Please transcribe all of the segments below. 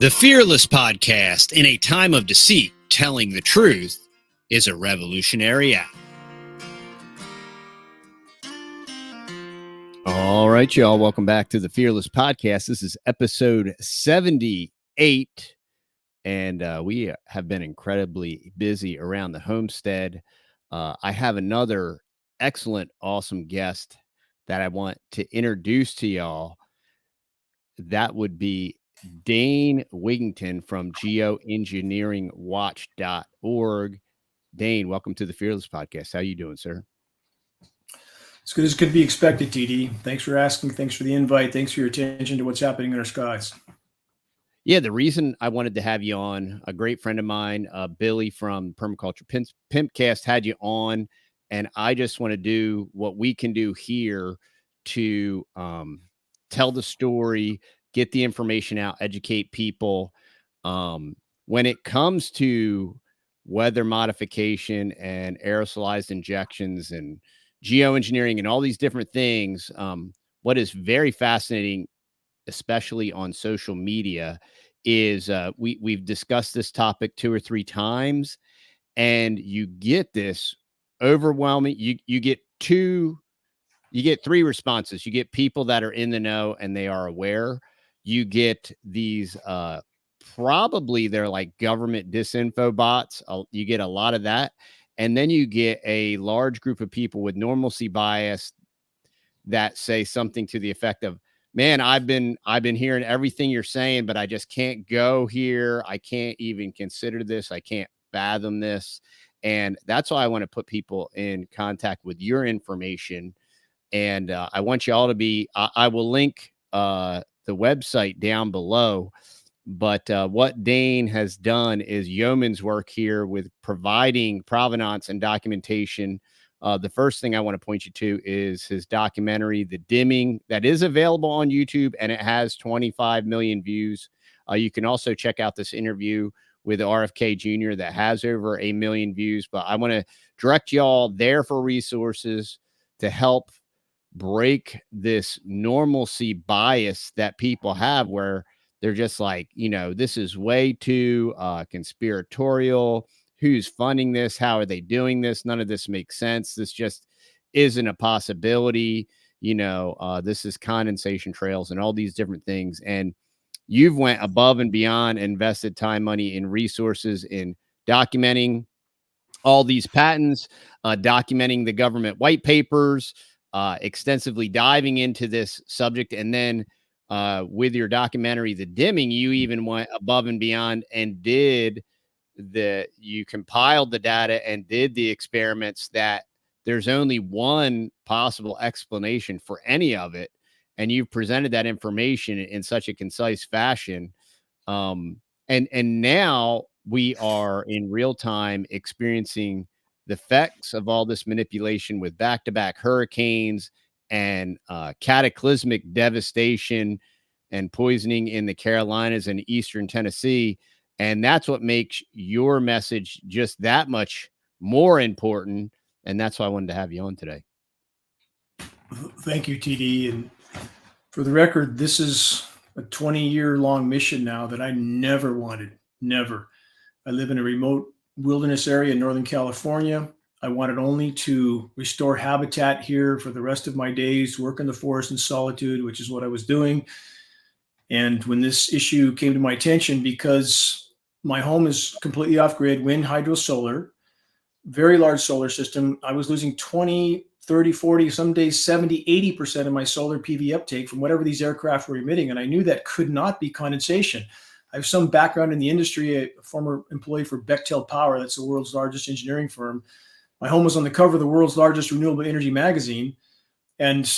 The Fearless Podcast, in a time of deceit, telling the truth is a revolutionary act. All right, y'all. Welcome back to the Fearless Podcast. This is episode 78, and we have been incredibly busy around the homestead. I have another excellent, awesome guest that I want to introduce to y'all. That would be Dane Wigington from geoengineeringwatch.org. Dane, welcome to the Fearless Podcast. How you doing, sir? As good as could be expected, TD. Thanks for asking. Thanks for the invite. Thanks for your attention to what's happening in our skies. Yeah, the reason I wanted to have you on, a great friend of mine, Billy from Permaculture Pimpcast, had you on, and I just want to do what we can do here to tell the story, get the information out, educate people. When it comes to weather modification and aerosolized injections and geoengineering and all these different things, what is very fascinating, especially on social media, is we've discussed this topic 2 or 3 times, and you get this overwhelming. You get 3 responses. You get people that are in the know and they are aware. You get these probably they're like government disinfo bots. You get a lot of that, and then you get a large group of people with normalcy bias that say something to the effect of, man, I've been hearing everything you're saying, but I just can't go here. I can't even consider this. I can't fathom this. And that's why I want to put people in contact with your information. And I want you all to be, I will link the website down below. But what Dane has done is yeoman's work here with providing provenance and documentation. The first thing I want to point you to is his documentary, The Dimming, that is available on YouTube, and it has 25 million views. You can also check out this interview with RFK Jr. that has over 1 million views. But I want to direct y'all there for resources to help break this normalcy bias that people have, where they're just like, this is way too conspiratorial. Who's funding this? How are they doing this? None of this makes sense. This just isn't a possibility. This is condensation trails and all these different things. And you've went above and beyond, invested time, money, and resources in documenting all these patents, documenting the government white papers, extensively diving into this subject. And then with your documentary, The Dimming, you even went above and beyond and you compiled the data and did the experiments that there's only one possible explanation for any of it. And you've presented that information in such a concise fashion. And now we are in real time experiencing the effects of all this manipulation with back-to-back hurricanes and cataclysmic devastation and poisoning in the Carolinas and eastern Tennessee. And that's what makes your message just that much more important. And that's why I wanted to have you on today. Thank you, TD. And for the record, this is a 20-year-long mission now that I never wanted. Never. I live in a remote wilderness area in Northern California. I wanted only to restore habitat here for the rest of my days, work in the forest in solitude, which is what I was doing. And when this issue came to my attention, because my home is completely off-grid, wind, hydro, solar, very large solar system, I was losing 20, 30, 40, some days 70, 80% of my solar PV uptake from whatever these aircraft were emitting. And I knew that could not be condensation. I have some background in the industry, a former employee for Bechtel Power, that's the world's largest engineering firm. My home was on the cover of the world's largest renewable energy magazine. And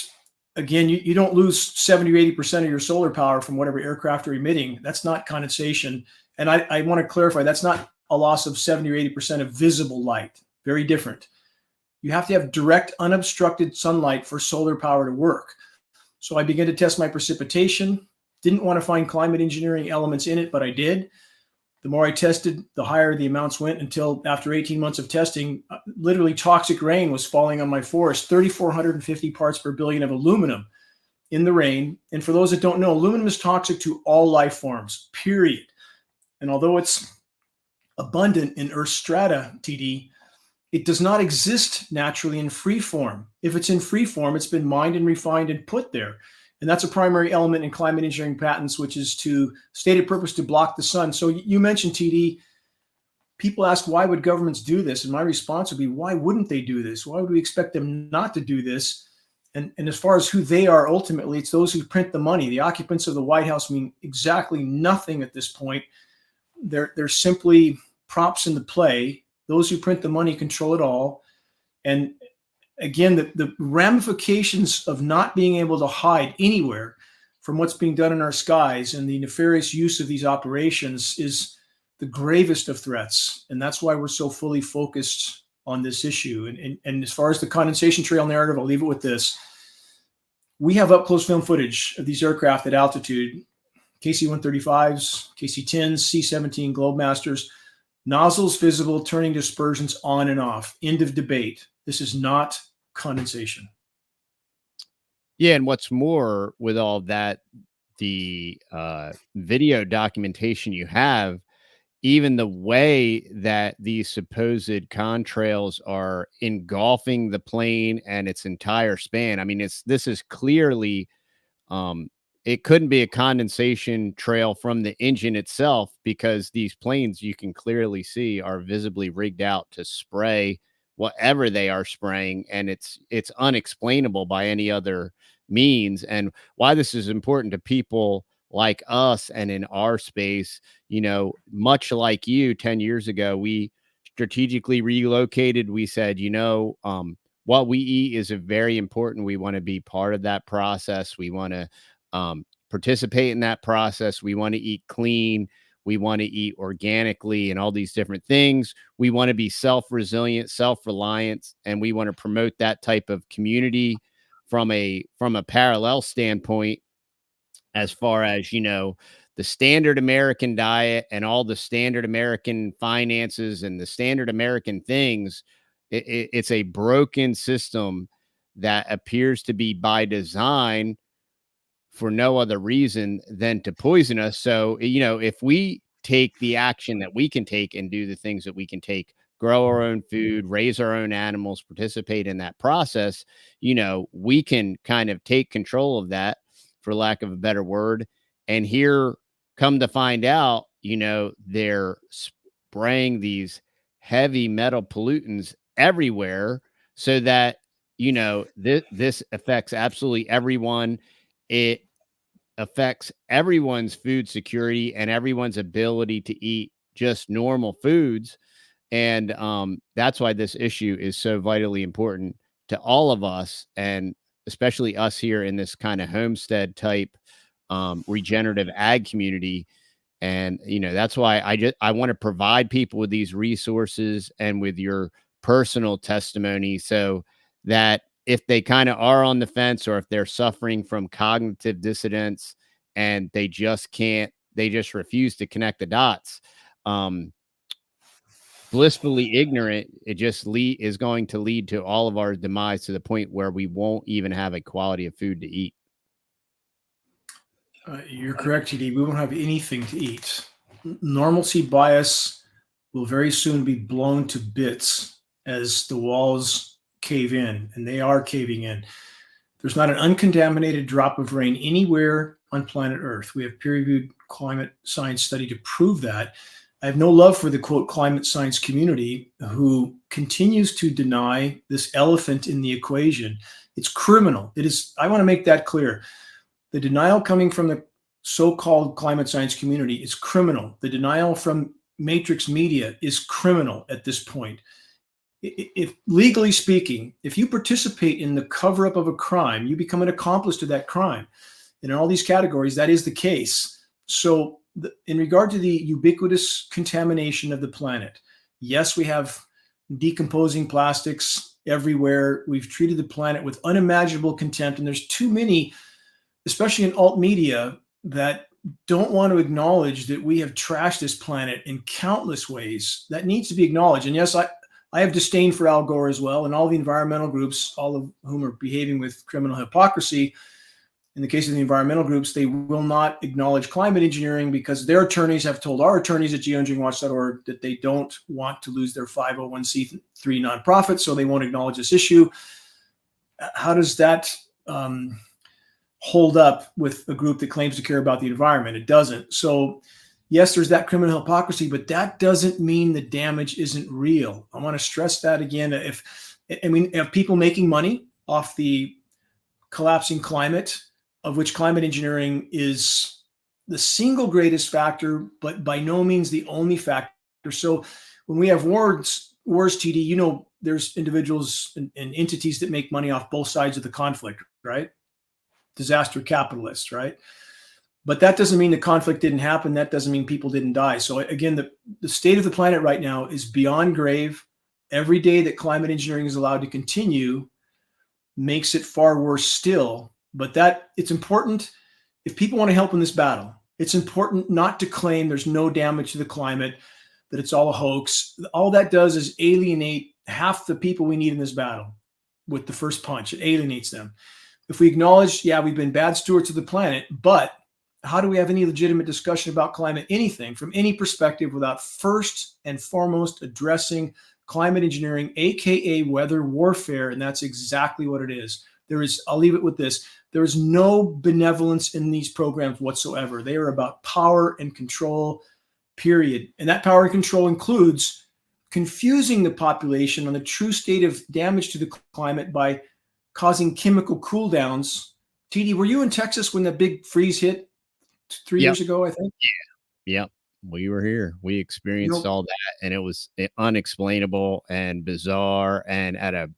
again, you don't lose 70 or 80% of your solar power from whatever aircraft are emitting. That's not condensation. And I want to clarify, that's not a loss of 70 or 80% of visible light. Very different. You have to have direct, unobstructed sunlight for solar power to work. So I began to test my precipitation. Didn't want to find climate engineering elements in it, but I did. The more I tested, the higher the amounts went, until after 18 months of testing, literally toxic rain was falling on my forest, 3,450 parts per billion of aluminum in the rain. And for those that don't know, aluminum is toxic to all life forms, period. And although it's abundant in Earth strata, TD, it does not exist naturally in free form. If it's in free form, it's been mined and refined and put there. And that's a primary element in climate engineering patents, which is to stated purpose to block the sun. So you mentioned, TD, people ask, why would governments do this? And my response would be, why wouldn't they do this? Why would we expect them not to do this? And as far as who they are, ultimately, it's those who print the money. The occupants of the White House mean exactly nothing at this point. They're simply props in the play. Those who print the money control it all. And again, the ramifications of not being able to hide anywhere from what's being done in our skies and the nefarious use of these operations is the gravest of threats. And that's why we're so fully focused on this issue. And as far as the condensation trail narrative, I'll leave it with this. We have up close film footage of these aircraft at altitude, KC-135s, KC-10s, C-17 Globemasters, nozzles visible, turning dispersions on and off. End of debate. This is not condensation. Yeah, and what's more, with all that, the video documentation you have, even the way that these supposed contrails are engulfing the plane and its entire span. I mean, this is clearly, it couldn't be a condensation trail from the engine itself, because these planes, you can clearly see, are visibly rigged out to spray whatever they are spraying, and it's unexplainable by any other means. And why this is important to people like us and in our space, much like you 10 years ago, we strategically relocated. We said, what we eat is very important. We want to be part of that process. We want to participate in that process. We want to eat clean. We want to eat organically and all these different things. We want to be self-resilient, self-reliant, and we want to promote that type of community from a parallel standpoint, as far as, the standard American diet and all the standard American finances and the standard American things. It's a broken system that appears to be by design for no other reason than to poison us. So, if we take the action that we can take and do the things that we can take, grow our own food, raise our own animals, participate in that process, we can kind of take control of that, for lack of a better word. And here, come to find out, they're spraying these heavy metal pollutants everywhere, so that, this affects absolutely everyone. It affects everyone's food security and everyone's ability to eat just normal foods. And that's why this issue is so vitally important to all of us, and especially us here in this kind of homestead type regenerative ag community. And that's why I want to provide people with these resources and with your personal testimony, so that if they kind of are on the fence, or if they're suffering from cognitive dissonance and they just refuse to connect the dots, blissfully ignorant, it just is going to lead to all of our demise, to the point where we won't even have a quality of food to eat. You're correct, TD. We won't have anything to eat. Normalcy bias will very soon be blown to bits as the walls cave in, and they are caving in. There's not an uncontaminated drop of rain anywhere on planet Earth. We have peer-reviewed climate science study to prove that. I have no love for the, quote, climate science community, who continues to deny this elephant in the equation. It's criminal. It is. I want to make that clear. The denial coming from the so-called climate science community is criminal. The denial from Matrix Media is criminal at this point. If legally speaking, if you participate in the cover-up of a crime, you become an accomplice to that crime. And in all these categories, that is the case. So in regard to the ubiquitous contamination of the planet, yes, we have decomposing plastics everywhere. We've treated the planet with unimaginable contempt, and there's too many, especially in alt media, that don't want to acknowledge that we have trashed this planet in countless ways. That needs to be acknowledged. And yes, I have disdain for Al Gore as well, and all the environmental groups, all of whom are behaving with criminal hypocrisy. In the case of the environmental groups, they will not acknowledge climate engineering because their attorneys have told our attorneys at geoengineeringwatch.org that they don't want to lose their 501c3 nonprofit, so they won't acknowledge this issue. How does that hold up with a group that claims to care about the environment? It doesn't. So yes, there's that criminal hypocrisy, but that doesn't mean the damage isn't real. I want to stress that again. If people making money off the collapsing climate, of which climate engineering is the single greatest factor, but by no means the only factor. So when we have wars, TD, there's individuals and entities that make money off both sides of the conflict, right? Disaster capitalists, right? But that doesn't mean the conflict didn't happen. That doesn't mean people didn't die. So again, the state of the planet right now is beyond grave. Every day that climate engineering is allowed to continue makes it far worse still. But it's important, if people want to help in this battle, it's important not to claim there's no damage to the climate, that it's all a hoax. All that does is alienate half the people we need in this battle with the first punch. It alienates them. If we acknowledge, yeah, we've been bad stewards of the planet, but how do we have any legitimate discussion about climate, anything from any perspective, without first and foremost addressing climate engineering, AKA weather warfare? And that's exactly what it is. I'll leave it with this. There is no benevolence in these programs whatsoever. They are about power and control, period. And that power and control includes confusing the population on the true state of damage to the climate by causing chemical cool downs. TD, were you in Texas when the big freeze hit 3 years ago, I think? Yeah. We were here. We experienced all that, and it was unexplainable and bizarre and at a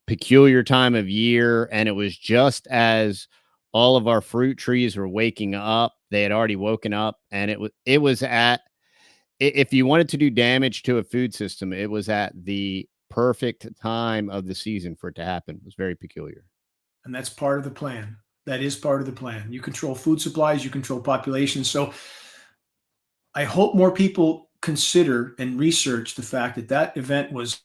peculiar time of year. And it was just as all of our fruit trees were waking up. They had already woken up, and it was at, if you wanted to do damage to a food system, it was at the perfect time of the season for it to happen. It was very peculiar. And that's part of the plan. That is part of the plan. You control food supplies, you control population. So I hope more people consider and research the fact that that event was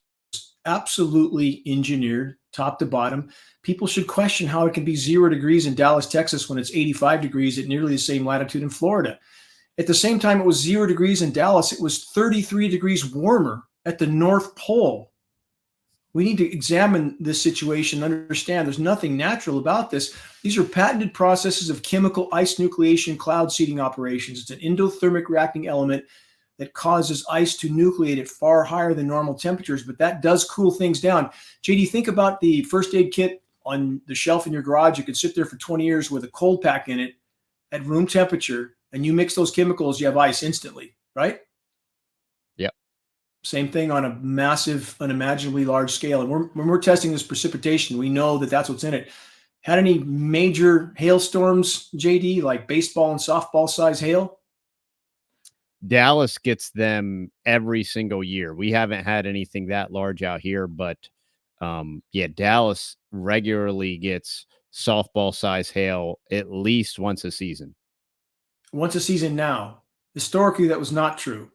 absolutely engineered top to bottom. People should question how it can be 0 degrees in Dallas, Texas, when it's 85 degrees at nearly the same latitude in Florida. At the same time, it was 0 degrees in Dallas. It was 33 degrees warmer at the North Pole. We need to examine this situation and understand there's nothing natural about this. These are patented processes of chemical ice nucleation cloud seeding operations. It's an endothermic reacting element that causes ice to nucleate at far higher than normal temperatures, but that does cool things down. JD, think about the first aid kit on the shelf in your garage. You could sit there for 20 years with a cold pack in it at room temperature, and you mix those chemicals, you have ice instantly, right? Yep. Same thing on a massive, unimaginably large scale. And when we're testing this precipitation, we know that that's what's in it. Had any major hailstorms, JD, like baseball and softball size hail? Dallas gets them every single year. We haven't had anything that large out here, but Dallas regularly gets softball size hail at least once a season. Once a season now. Historically, that was not true.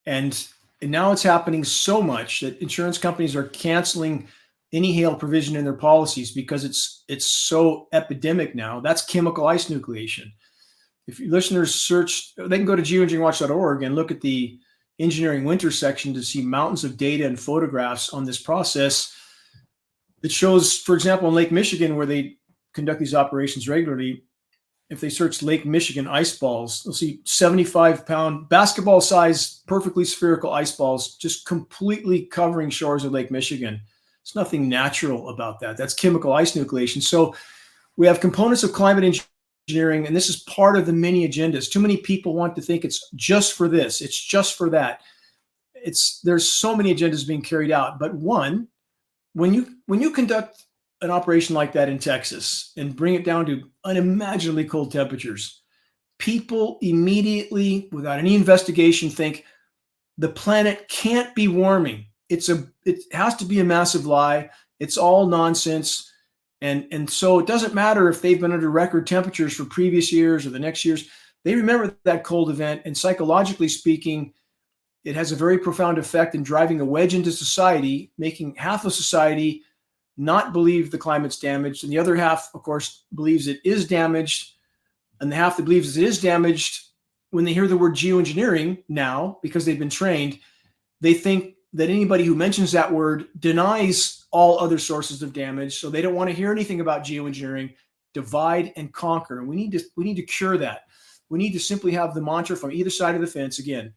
And now it's happening so much that insurance companies are canceling any hail provision in their policies because it's so epidemic now. That's chemical ice nucleation. If your listeners search, they can go to geoengineeringwatch.org and look at the engineering winter section to see mountains of data and photographs on this process. It shows, for example, in Lake Michigan, where they conduct these operations regularly, if they search Lake Michigan ice balls, they'll see 75-pound basketball-sized, perfectly spherical ice balls just completely covering shores of Lake Michigan. There's nothing natural about that. That's chemical ice nucleation. So we have components of climate engineering, and this is part of the many agendas. Too many people want to think it's just for this, it's just for that. There's so many agendas being carried out. But one, when you conduct an operation like that in Texas and bring it down to unimaginably cold temperatures, people immediately, without any investigation, think the planet can't be warming. It has to be a massive lie. It's all nonsense. And so it doesn't matter if they've been under record temperatures for previous years or the next years. They remember that cold event, and psychologically speaking, it has a very profound effect in driving a wedge into society, making half of society not believe the climate's damaged, and the other half, of course, believes it is damaged, and the half that believes it is damaged, when they hear the word geoengineering now, because they've been trained, they think that anybody who mentions that word denies all other sources of damage, so they don't want to hear anything about geoengineering. Divide and conquer, and we need to cure that. We need to simply have the mantra from either side of the fence. Again,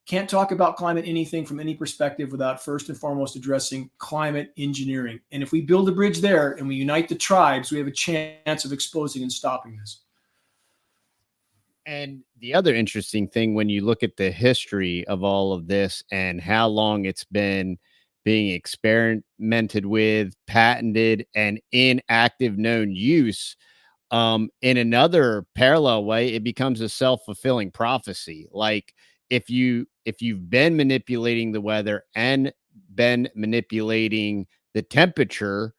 can't talk about climate anything from any perspective without first and foremost addressing climate engineering. And if we build a bridge there and we unite the tribes, we have a chance of exposing and stopping this. And the other interesting thing, when you look at the history of all of this and how long it's been being experimented with, patented, and in active known use, in another parallel way, it becomes a self-fulfilling prophecy. Like if you've been manipulating the weather and been manipulating the temperature,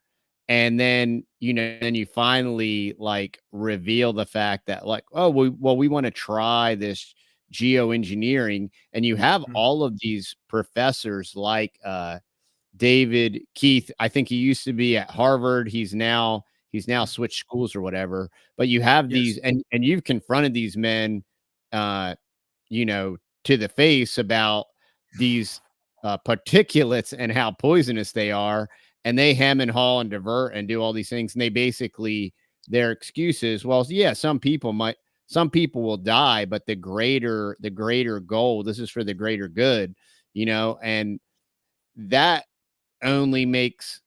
and then then you finally like reveal the fact that like, oh, we want to try this geoengineering, and you have Mhm. all of these professors like David Keith. I think he used to be at Harvard. He's now switched schools or whatever. But you have these, Yes. and you've confronted these men, uh, you know, to the face about these particulates and how poisonous they are, and they hem and haw and divert and do all these things, and they basically their excuses. Well, yeah, some people will die, but the greater goal. This is for the greater good, and that only makes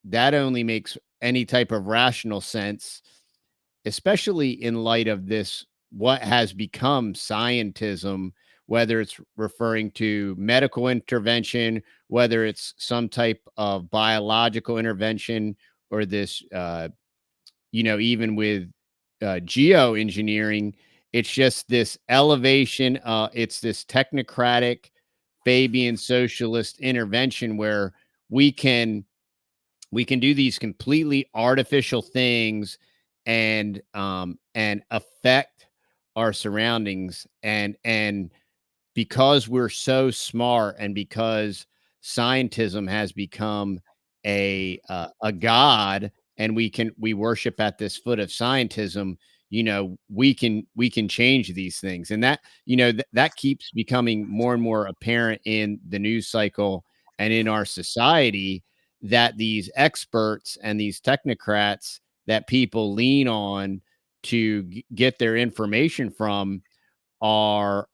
that only makes any type of rational sense, especially in light of this, what has become scientism, whether it's referring to medical intervention, whether it's some type of biological intervention, or this, even with geoengineering, it's just this elevation. It's this technocratic Fabian socialist intervention where we can we can do these completely artificial things and affect our surroundings, and because we're so smart, and because scientism has become a god, and we worship at this foot of scientism, we can change these things, and that keeps becoming more and more apparent in the news cycle and in our society, that these experts and these technocrats that people lean on to get their information from are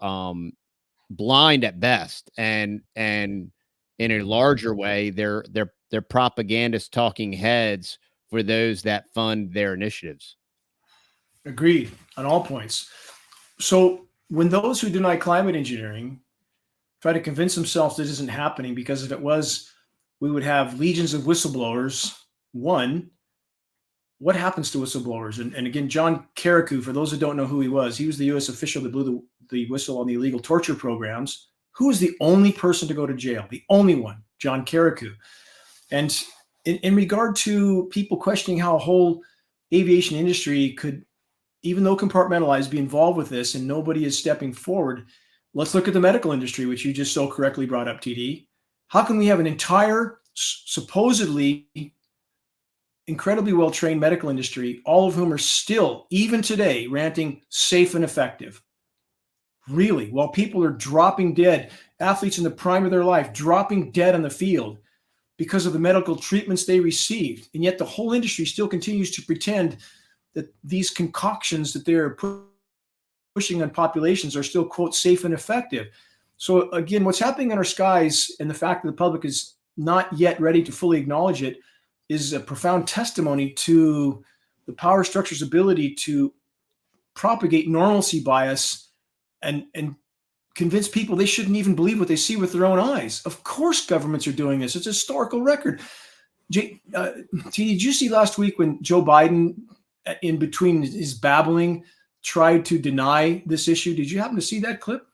blind at best, and in a larger way, they're propagandist talking heads for those that fund their initiatives. Agreed on all points. So when those who deny climate engineering try to convince themselves this isn't happening, because if it was, we would have legions of whistleblowers. One, what happens to whistleblowers? And again, John Carrico, for those who don't know who he was the U.S. official that blew the whistle on the illegal torture programs. Who was the only person to go to jail? The only one, John Carrico. And in regard to people questioning how a whole aviation industry could, even though compartmentalized, be involved with this, and nobody is stepping forward, let's look at the medical industry, which you just so correctly brought up, TD. How can we have an entire, supposedly incredibly well-trained medical industry, all of whom are still, even today, ranting safe and effective? Really, while people are dropping dead, athletes in the prime of their life dropping dead on the field because of the medical treatments they received. And yet the whole industry still continues to pretend that these concoctions that they're pushing on populations are still, quote, safe and effective. So again, what's happening in our skies, and the fact that the public is not yet ready to fully acknowledge it, is a profound testimony to the power structure's ability to propagate normalcy bias and convince people they shouldn't even believe what they see with their own eyes. Of course, governments are doing this. It's a historical record. T, did you see last week when Joe Biden, in between his babbling, tried to deny this issue? Did you happen to see that clip?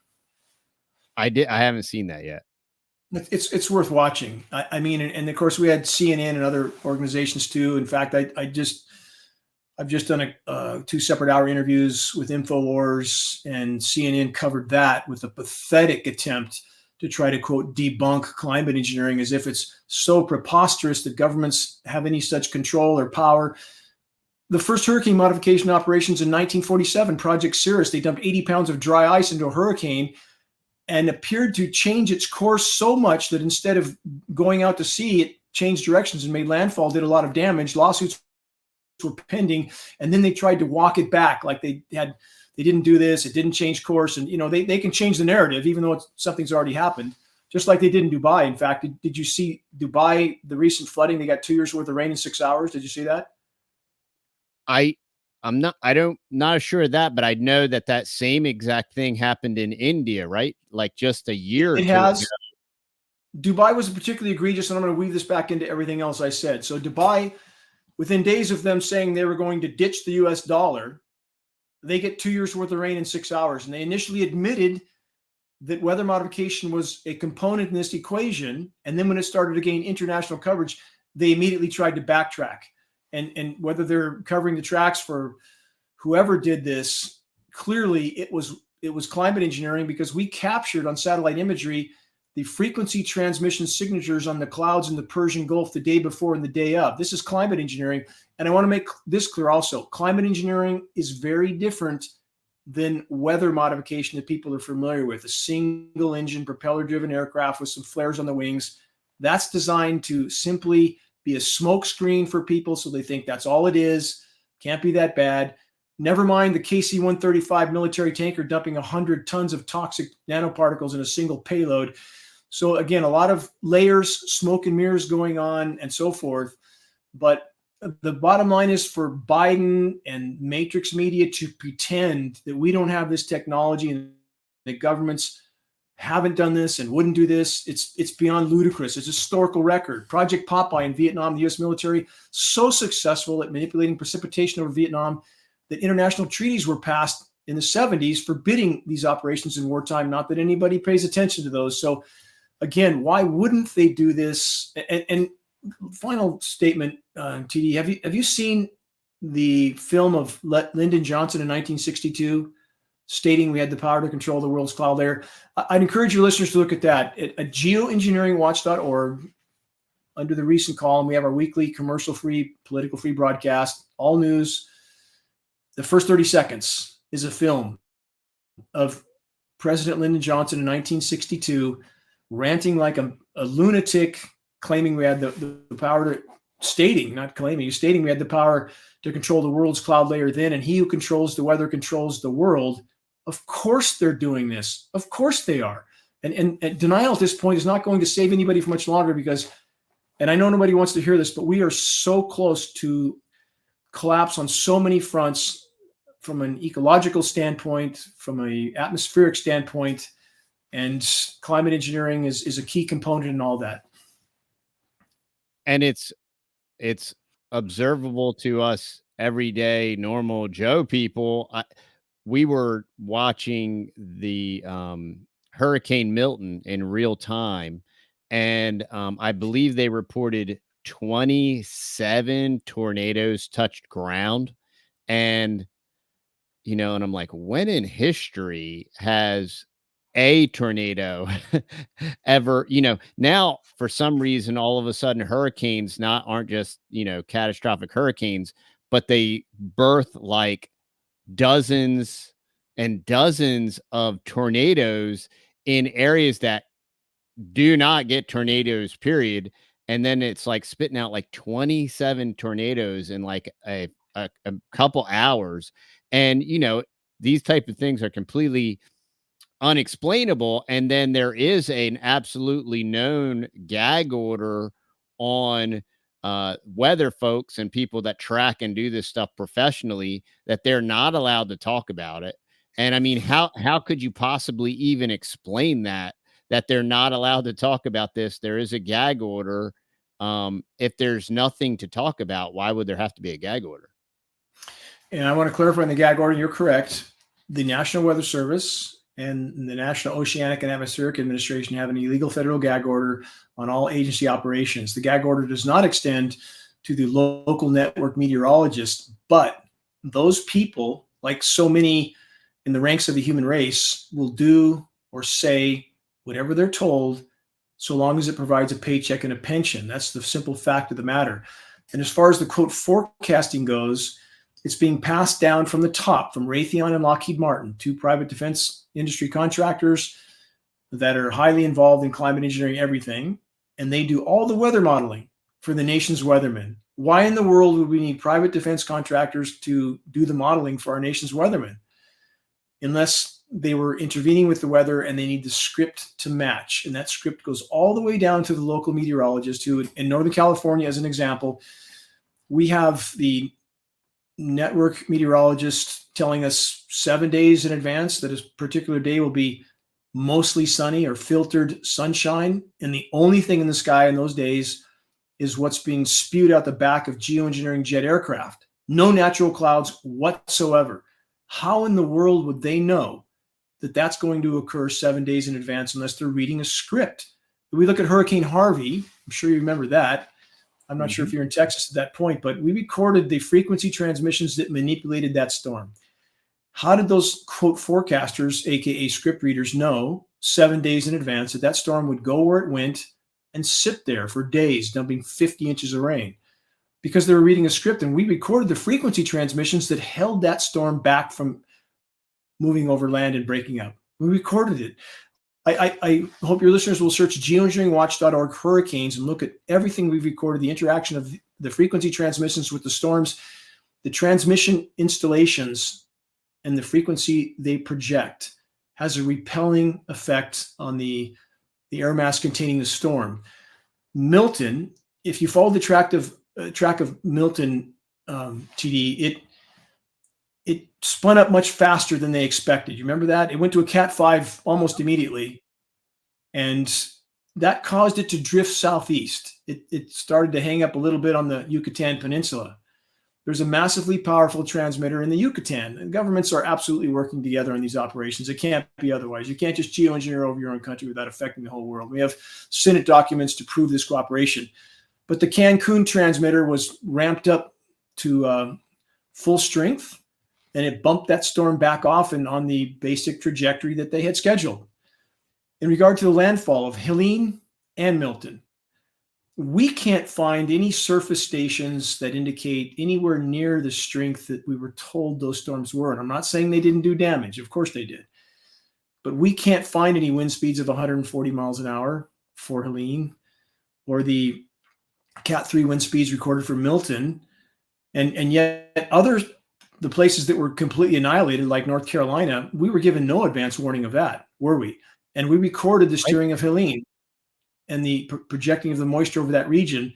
I haven't seen that yet. It's worth watching. I mean, and of course we had CNN and other organizations too. In fact, I've just done 2 separate hour interviews with InfoWars, and CNN covered that with a pathetic attempt to try to, quote, debunk climate engineering as if it's so preposterous that governments have any such control or power. The first hurricane modification operations in 1947, Project Cirrus, they dumped 80 pounds of dry ice into a hurricane and appeared to change its course so much that instead of going out to sea, it changed directions and made landfall, did a lot of damage. Lawsuits were pending, and then they tried to walk it back, like they didn't do this, it didn't change course. And they can change the narrative even though something's already happened, just like they did in Dubai. In fact, did you see Dubai, the recent flooding? They got 2 years worth of rain in 6 hours. Did you see that? I'm not sure of that, but I know that same exact thing happened in India, right? Like just a year or two ago. Dubai was particularly egregious, and I'm going to weave this back into everything else I said. So Dubai, within days of them saying they were going to ditch the US dollar, they get 2 years worth of rain in 6 hours. And they initially admitted that weather modification was a component in this equation. And then when it started to gain international coverage, they immediately tried to backtrack. And whether they're covering the tracks for whoever did this, clearly it was climate engineering, because we captured on satellite imagery the frequency transmission signatures on the clouds in the Persian Gulf the day before and the day of. This is climate engineering. And I want to make this clear also. Climate engineering is very different than weather modification that people are familiar with. A single engine propeller-driven aircraft with some flares on the wings. That's designed to simply be a smoke screen for people so they think that's all it is. Can't be that bad. Never mind the KC-135 military tanker dumping 100 tons of toxic nanoparticles in a single payload. So again, a lot of layers, smoke and mirrors going on and so forth. But the bottom line is for Biden and Matrix Media to pretend that we don't have this technology and that governments haven't done this and wouldn't do this, it's beyond ludicrous. It's a historical record. Project Popeye in Vietnam, the U.S. military, so successful at manipulating precipitation over Vietnam that international treaties were passed in the 70s forbidding these operations in wartime. Not that anybody pays attention to those. So again, why wouldn't they do this? And final statement, TD, have you seen the film of Lyndon Johnson in 1962? Stating we had the power to control the world's cloud layer. I'd encourage your listeners to look at that at geoengineeringwatch.org. Under the recent column, we have our weekly commercial-free, political-free broadcast, all news. The first 30 seconds is a film of President Lyndon Johnson in 1962 ranting like a lunatic, claiming we had the power to, stating, not claiming, stating we had the power to control the world's cloud layer then, and he who controls the weather controls the world. Of course they're doing this. Of course they are. And denial at this point is not going to save anybody for much longer, because, and I know nobody wants to hear this, but we are so close to collapse on so many fronts, from an ecological standpoint, from an atmospheric standpoint, and climate engineering is a key component in all that. And it's observable to us everyday normal Joe people. We were watching the Hurricane Milton in real time, and I believe they reported 27 tornadoes touched ground. And and I'm like, when in history has a tornado ever, now for some reason, all of a sudden hurricanes aren't just, catastrophic hurricanes, but they birth like dozens and dozens of tornadoes in areas that do not get tornadoes, period. And then it's like spitting out like 27 tornadoes in like a couple hours. And, these type of things are completely unexplainable. And then there is an absolutely known gag order on weather folks and people that track and do this stuff professionally, that they're not allowed to talk about it. And I mean, how could you possibly even explain that they're not allowed to talk about this? There is a gag order. If there's nothing to talk about, why would there have to be a gag order? And I want to clarify on the gag order, you're correct. The National Weather Service and the National Oceanic and Atmospheric Administration have an illegal federal gag order on all agency operations. The gag order does not extend to the local network meteorologists, but those people, like so many in the ranks of the human race, will do or say whatever they're told, so long as it provides a paycheck and a pension. That's the simple fact of the matter. And as far as the quote forecasting goes, it's being passed down from the top, from Raytheon and Lockheed Martin, two private defense industry contractors that are highly involved in climate engineering everything. And they do all the weather modeling for the nation's weathermen. Why in the world would we need private defense contractors to do the modeling for our nation's weathermen? Unless they were intervening with the weather and they need the script to match. And that script goes all the way down to the local meteorologist who, in Northern California, as an example, we have the network meteorologist telling us 7 days in advance that a particular day will be mostly sunny or filtered sunshine. And the only thing in the sky in those days is what's being spewed out the back of geoengineering jet aircraft. No natural clouds whatsoever. How in the world would they know that that's going to occur 7 days in advance unless they're reading a script? If we look at Hurricane Harvey, I'm sure you remember that. I'm not sure if you're in Texas at that point, but we recorded the frequency transmissions that manipulated that storm. How did those quote forecasters, AKA script readers, know 7 days in advance that that storm would go where it went and sit there for days, dumping 50 inches of rain? Because they were reading a script, and we recorded the frequency transmissions that held that storm back from moving over land and breaking up. We recorded it. I hope your listeners will search geoengineeringwatch.org hurricanes and look at everything we've recorded, the interaction of the frequency transmissions with the storms, the transmission installations, and the frequency they project has a repelling effect on the air mass containing the storm. Milton, if you follow the track of Milton, TD, it spun up much faster than they expected. You remember that? It went to a Cat 5 almost immediately, and that caused it to drift southeast. It started to hang up a little bit on the Yucatan Peninsula. There's a massively powerful transmitter in the Yucatan, and governments are absolutely working together on these operations. It can't be otherwise. You can't just geoengineer over your own country without affecting the whole world. We have Senate documents to prove this cooperation. But the Cancun transmitter was ramped up to full strength, and it bumped that storm back off and on the basic trajectory that they had scheduled. In regard to the landfall of Helene and Milton, we can't find any surface stations that indicate anywhere near the strength that we were told those storms were. And I'm not saying they didn't do damage. Of course they did. But we can't find any wind speeds of 140 miles an hour for Helene or the Cat 3 wind speeds recorded for Milton. And yet the places that were completely annihilated, like North Carolina, we were given no advance warning of that, were we? And we recorded the steering of Helene and the projecting of the moisture over that region.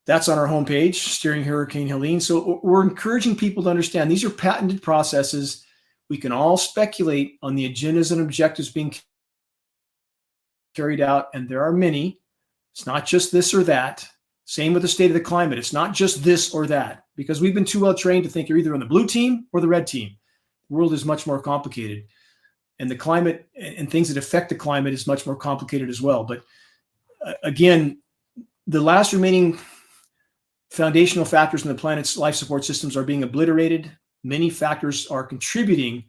That's on our homepage, Steering Hurricane Helene. So we're encouraging people to understand these are patented processes. We can all speculate on the agendas and objectives being carried out, and there are many. It's not just this or that. Same with the state of the climate. It's not just this or that, because we've been too well trained to think you're either on the blue team or the red team. The world is much more complicated, and the climate and things that affect the climate is much more complicated as well. But again, the last remaining foundational factors in the planet's life support systems are being obliterated. Many factors are contributing,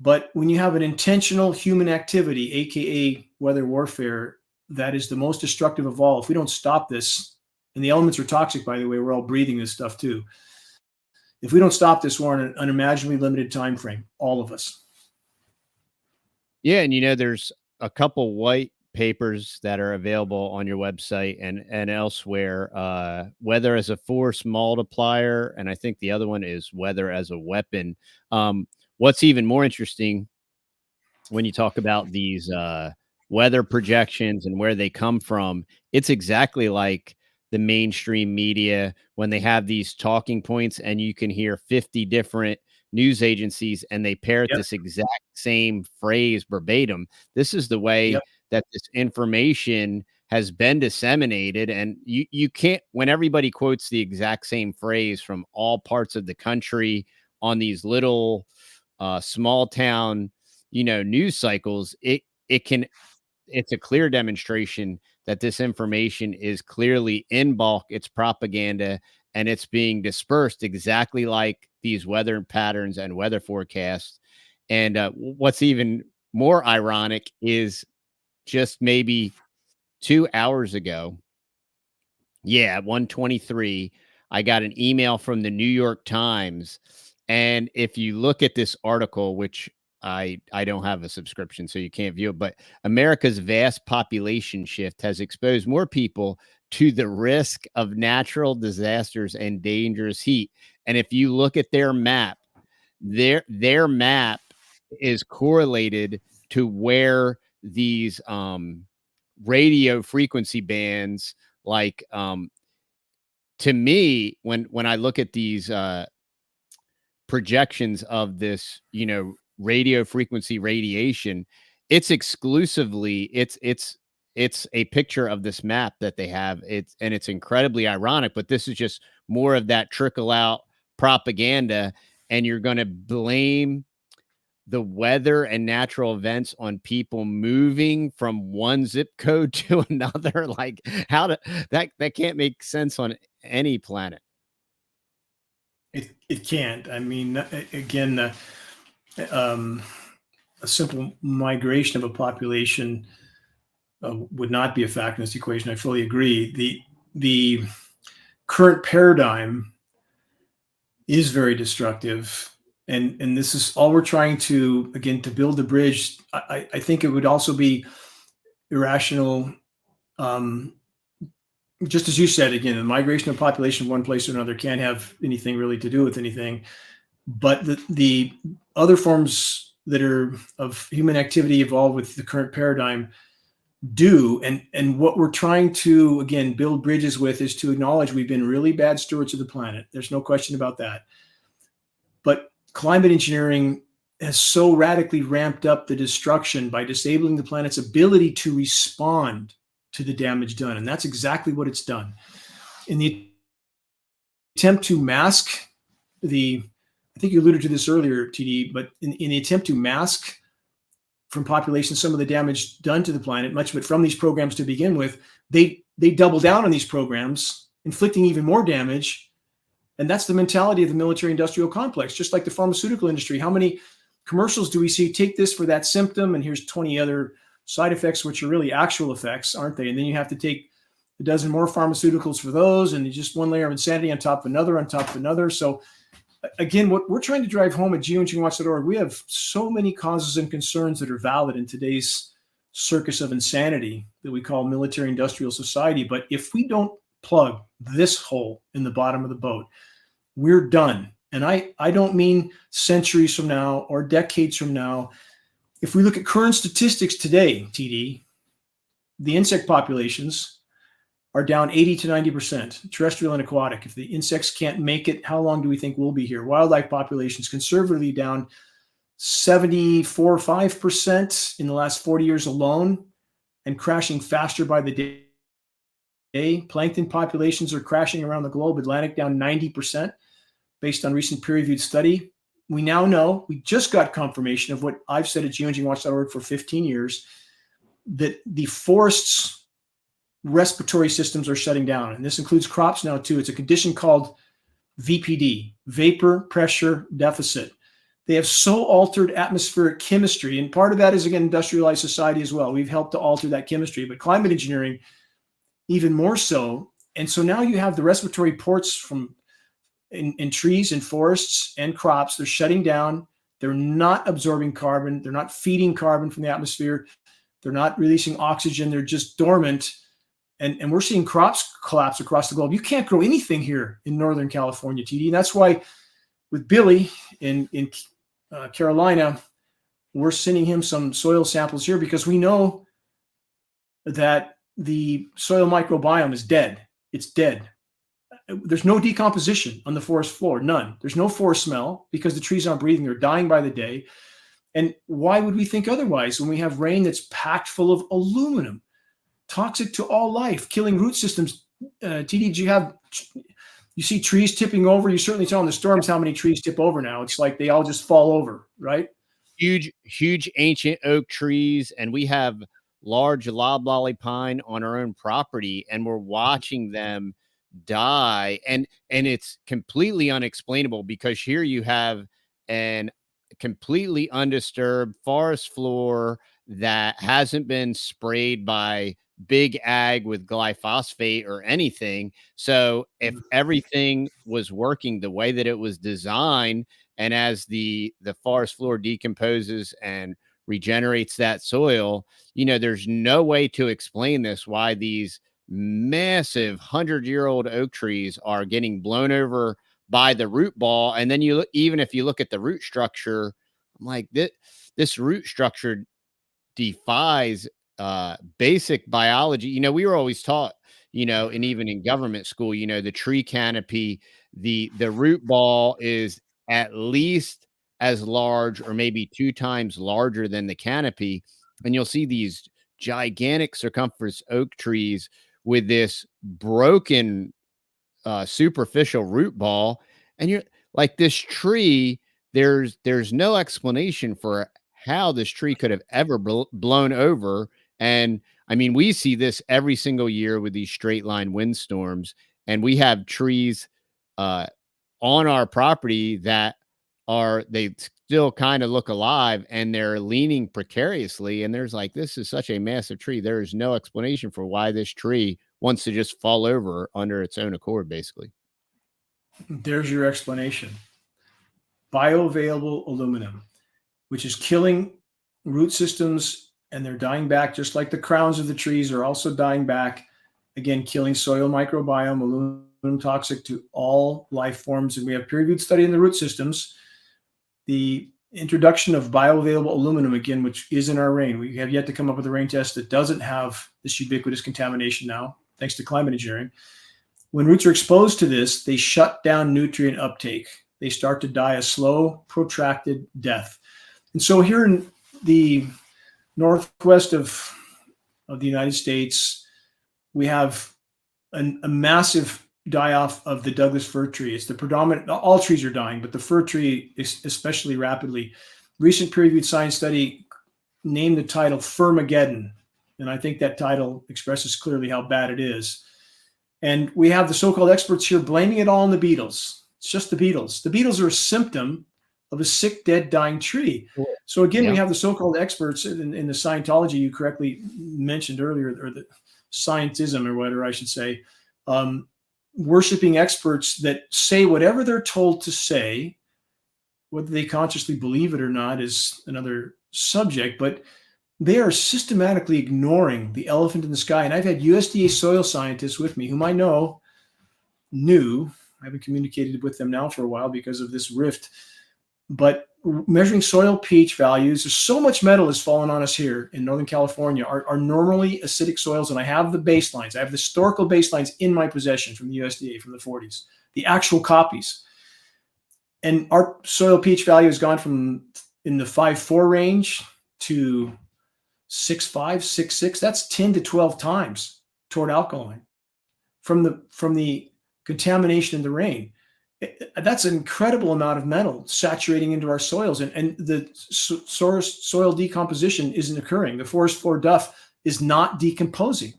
but when you have an intentional human activity, aka weather warfare, that is the most destructive of all. If we don't stop this, and the elements are toxic, by the way, we're all breathing this stuff too. If we don't stop this, we're on an unimaginably limited time frame, all of us. Yeah, and there's a couple white papers that are available on your website and elsewhere. Weather as a force multiplier, and I think the other one is weather as a weapon. What's even more interesting when you talk about these weather projections and where they come from, it's exactly like the mainstream media when they have these talking points and you can hear 50 different news agencies and they parrot this exact same phrase verbatim. This is the way that this information has been disseminated. And you can't, when everybody quotes the exact same phrase from all parts of the country on these little small town, news cycles, it's a clear demonstration that this information is clearly in bulk, it's propaganda, and it's being dispersed exactly like these weather patterns and weather forecasts. And what's even more ironic is just maybe 2 hours ago. Yeah, at 1:23, I got an email from the New York Times. And if you look at this article, which I don't have a subscription, so you can't view it, but America's vast population shift has exposed more people to the risk of natural disasters and dangerous heat. And if you look at their map, their map is correlated to where these radio frequency bands, like, to me, when I look at these projections of this, radio frequency radiation, it's exclusively it's a picture of this map that they have. It's incredibly ironic, but this is just more of that trickle out propaganda, and you're going to blame the weather and natural events on people moving from one zip code to another. Like, how to that can't make sense on any planet. It can't. I mean, again, um, a simple migration of a population would not be a factor in this equation. I fully agree. The current paradigm is very destructive, and this is all we're trying to, again, to build the bridge. I think it would also be irrational, just as you said, again, the migration of population from one place to another can't have anything really to do with anything. But the other forms that are of human activity evolved with the current paradigm do. And what we're trying to, again, build bridges with is to acknowledge we've been really bad stewards of the planet. There's no question about that. But climate engineering has so radically ramped up the destruction by disabling the planet's ability to respond to the damage done. And that's exactly what it's done. In the attempt to mask I think you alluded to this earlier, TD, but in the attempt to mask from population some of the damage done to the planet, much of it from these programs to begin with, they double down on these programs, inflicting even more damage. And that's the mentality of the military industrial complex, just like the pharmaceutical industry. How many commercials do we see? Take this for that symptom, and here's 20 other side effects, which are really actual effects, aren't they? And then you have to take a dozen more pharmaceuticals for those, and just one layer of insanity on top of another, on top of another. So again, what we're trying to drive home at geoengineeringwatch.org, we have so many causes and concerns that are valid in today's circus of insanity that we call military industrial society. But if we don't plug this hole in the bottom of the boat, we're done. And I don't mean centuries from now or decades from now. If we look at current statistics today, TD, the insect populations are down 80 to 90%, terrestrial and aquatic. If the insects can't make it, how long do we think we'll be here? Wildlife populations conservatively down 74, 5% in the last 40 years alone, and crashing faster by the day. Plankton populations are crashing around the globe. Atlantic down 90% based on recent peer-reviewed study. We now know, we just got confirmation of what I've said at geoengineeringwatch.org for 15 years, that the forests respiratory systems are shutting down. And this includes crops now too. It's a condition called VPD, vapor pressure deficit. They have so altered atmospheric chemistry. And part of that is, again, industrialized society as well. We've helped to alter that chemistry, but climate engineering even more so. And so now you have the respiratory ports from in trees and forests and crops. They're shutting down. They're not absorbing carbon. They're not feeding carbon from the atmosphere. They're not releasing oxygen. They're just dormant. And we're seeing crops collapse across the globe. You can't grow anything here in Northern California, TD. And that's why with Billy in Carolina, we're sending him some soil samples here, because we know that the soil microbiome is dead. It's dead. There's no decomposition on the forest floor, none. There's no forest smell because the trees aren't breathing. They're dying by the day. And why would we think otherwise when we have rain that's packed full of aluminum, toxic to all life, killing root systems? TD, you see trees tipping over? You certainly saw in the storms how many trees tip over now. It's like they all just fall over, right? Huge ancient oak trees. And we have large loblolly pine on our own property, and we're watching them die. And it's completely unexplainable, because here you have an completely undisturbed forest floor that hasn't been sprayed by big ag with glyphosate or anything. So if everything was working the way that it was designed, and as the forest floor decomposes and regenerates that soil, there's no way to explain this, why these massive 100-year-old oak trees are getting blown over by the root ball. And then even if you look at the root structure, I'm like, this root structure defies basic biology. We were always taught, and even in government school, the tree canopy, the root ball is at least as large or maybe 2 times larger than the canopy. And you'll see these gigantic circumference oak trees with this broken superficial root ball. And you're like, this tree, there's no explanation for how this tree could have ever blown over. And I mean, we see this every single year with these straight line windstorms, and we have trees uh, on our property that they still kind of look alive, and they're leaning precariously. And there's like, this is such a massive tree. There is no explanation for why this tree wants to just fall over under its own accord, basically. There's your explanation. Bioavailable aluminum, which is killing root systems, and they're dying back, just like the crowns of the trees are also dying back. Again, killing soil microbiome, aluminum toxic to all life forms. And we have peer-reviewed study in the root systems. The introduction of bioavailable aluminum, again, which is in our rain. We have yet to come up with a rain test that doesn't have this ubiquitous contamination now, thanks to climate engineering. When roots are exposed to this, they shut down nutrient uptake. They start to die a slow, protracted death. And so here in the northwest of the United States, we have a massive die-off of the Douglas fir tree. It's the predominant, all trees are dying, but the fir tree is especially rapidly. Recent peer-reviewed science study named the title Firmageddon, and I think that title expresses clearly how bad it is. And we have the so-called experts here blaming it all on the beetles. It's just the beetles. The beetles are a symptom of a sick, dead, dying tree. So again, we have the so-called experts in the Scientology you correctly mentioned earlier, or the scientism, or whatever I should say, worshiping experts that say whatever they're told to say. Whether they consciously believe it or not is another subject, but they are systematically ignoring the elephant in the sky. And I've had USDA soil scientists with me whom I knew, I haven't communicated with them now for a while because of this rift, but measuring soil pH values, there's so much metal has fallen on us here in Northern California. Our normally acidic soils, and I have the baselines, I have the historical baselines in my possession from the USDA from the 40s, the actual copies. And our soil pH value has gone from in the 5.4 range to 6.5, 6.6. That's 10 to 12 times toward alkaline from the contamination in the rain. That's an incredible amount of metal saturating into our soils, and the soil decomposition isn't occurring. The forest floor duff is not decomposing.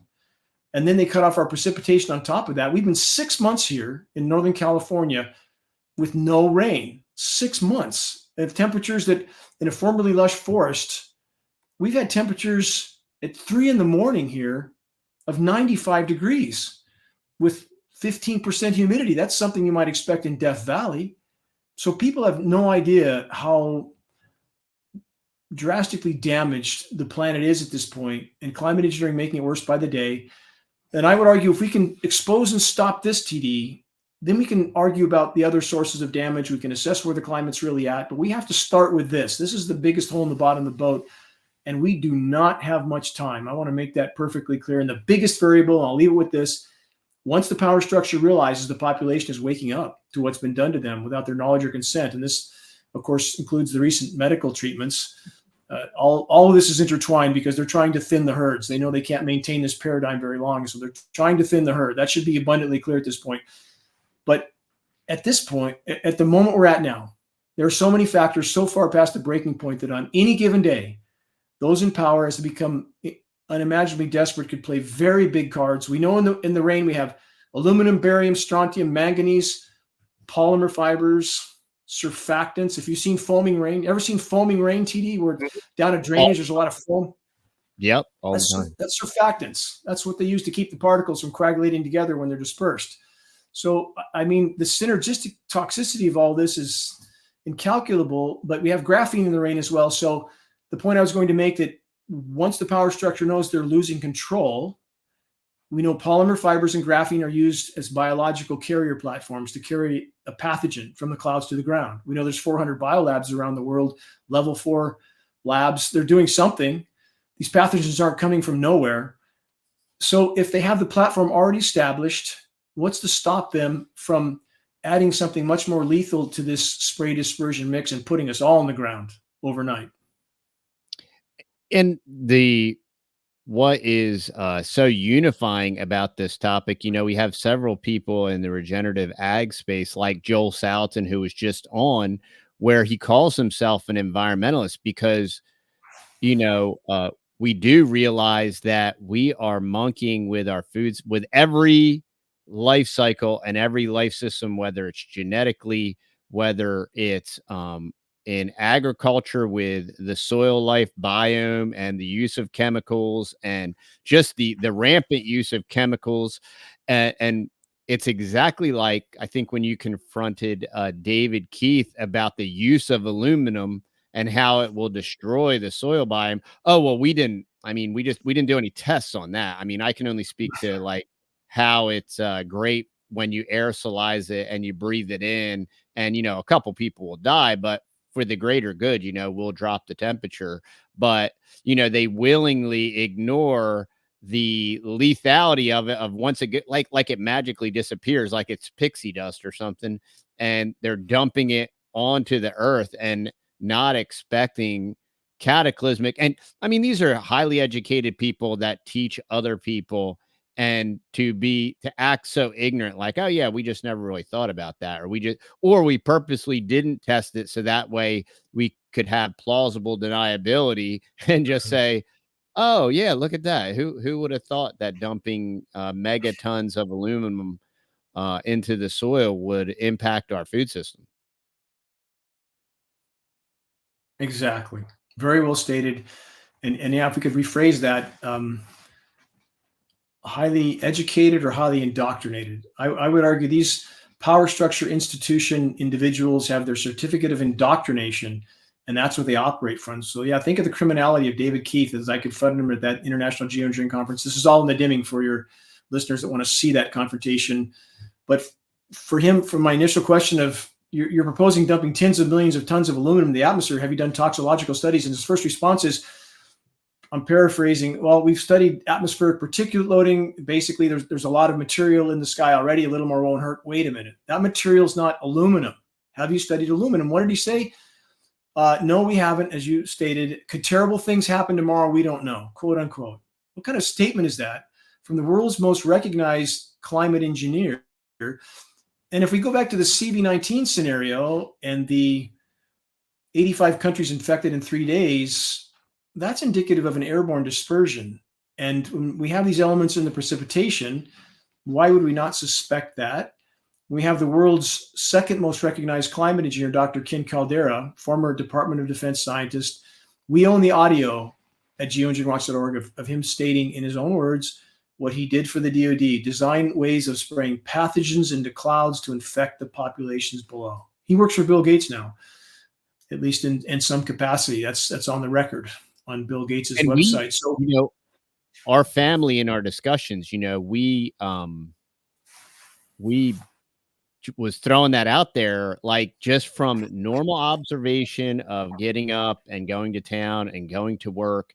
And then they cut off our precipitation on top of that. We've been 6 months here in Northern California with no rain, 6 months at temperatures that in a formerly lush forest, we've had temperatures at 3 a.m. here of 95 degrees with 15% humidity. That's something you might expect in Death Valley. So people have no idea how drastically damaged the planet is at this point, and climate engineering making it worse by the day. And I would argue if we can expose and stop this, TD, then we can argue about the other sources of damage. We can assess where the climate's really at, but we have to start with this. This is the biggest hole in the bottom of the boat, and we do not have much time. I want to make that perfectly clear. And the biggest variable, and I'll leave it with this, once the power structure realizes the population is waking up to what's been done to them without their knowledge or consent, and this, of course, includes the recent medical treatments, all of this is intertwined because they're trying to thin the herds. They know they can't maintain this paradigm very long, so they're trying to thin the herd. That should be abundantly clear at this point. But at this point, at the moment we're at now, there are so many factors so far past the breaking point that on any given day, those in power, as they become unimaginably desperate, could play very big cards. We know in the rain we have aluminum, barium, strontium, manganese, polymer fibers, surfactants. If you've seen foaming rain, ever seen foaming rain, TD, where Mhm. down a All drainage, there's a lot of foam? Yep, all the time. That's surfactants. That's what they use to keep the particles from coagulating together when they're dispersed. So, I mean, the synergistic toxicity of all this is incalculable, but we have graphene in the rain as well. So the point I was going to make, that once the power structure knows they're losing control, we know polymer fibers and graphene are used as biological carrier platforms to carry a pathogen from the clouds to the ground. We know there's 400 biolabs around the world, level 4 labs. They're doing something. These pathogens aren't coming from nowhere. So if they have the platform already established, what's to stop them from adding something much more lethal to this spray dispersion mix and putting us all on the ground overnight? And what is so unifying about this topic, we have several people in the regenerative ag space, like Joel Salatin, who was just on, where he calls himself an environmentalist because, you know, uh, we do realize that we are monkeying with our foods, with every life cycle and every life system, whether it's genetically, whether it's in agriculture with the soil life biome and the use of chemicals and just the rampant use of chemicals. And it's exactly like, I think, when you confronted David Keith about the use of aluminum and how it will destroy the soil biome. Oh, well, we didn't do any tests on that. I mean, I can only speak to like how it's great when you aerosolize it and you breathe it in, and a couple people will die, but for the greater good, we'll drop the temperature. But they willingly ignore the lethality of it, of once it get like it magically disappears, like it's pixie dust or something, and they're dumping it onto the earth and not expecting cataclysmic. And I mean, these are highly educated people that teach other people, and to act so ignorant, like, oh yeah, we just never really thought about that, or we purposely didn't test it so that way we could have plausible deniability and just say, oh yeah, look at that. Who would have thought that dumping megatons of aluminum into the soil would impact our food system? Exactly. Very well stated. And yeah, if we could rephrase that, highly educated or highly indoctrinated. I would argue these power structure institution individuals have their certificate of indoctrination, and that's what they operate from. So yeah, think of the criminality of David Keith as I confronted him at that International Geoengineering Conference. This is all in the dimming for your listeners that want to see that confrontation. But for him, from my initial question of, you're proposing dumping tens of millions of tons of aluminum in the atmosphere, have you done toxicological studies? And his first response is, I'm paraphrasing, well, we've studied atmospheric particulate loading. Basically, there's a lot of material in the sky already. A little more won't hurt. Wait a minute. That material is not aluminum. Have you studied aluminum? What did he say? No, we haven't, as you stated. Could terrible things happen tomorrow? We don't know, quote unquote. What kind of statement is that from the world's most recognized climate engineer? And if we go back to the CV19 scenario and the 85 countries infected in 3 days, that's indicative of an airborne dispersion. And when we have these elements in the precipitation, why would we not suspect that? We have the world's second most recognized climate engineer, Dr. Ken Caldera, former Department of Defense scientist. We own the audio at geoengineeringwatch.org of him stating in his own words what he did for the DoD: design ways of spraying pathogens into clouds to infect the populations below. He works for Bill Gates now, at least in some capacity. That's on the record on Bill Gates's And website. So our family, in our discussions, we was throwing that out there, like, just from normal observation of getting up and going to town and going to work.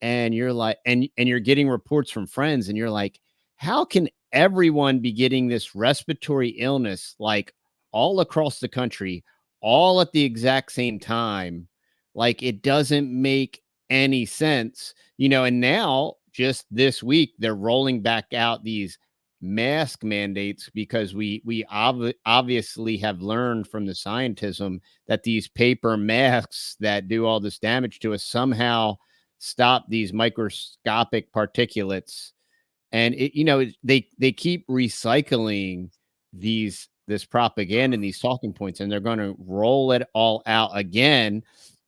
And you're like, and you're getting reports from friends, and you're like, how can everyone be getting this respiratory illness, like, all across the country, all at the exact same time? Like, it doesn't make any sense, and now, just this week, they're rolling back out these mask mandates because we obviously have learned from the scientism that these paper masks that do all this damage to us somehow stop these microscopic particulates. And they keep recycling these this propaganda and these talking points, and they're going to roll it all out again.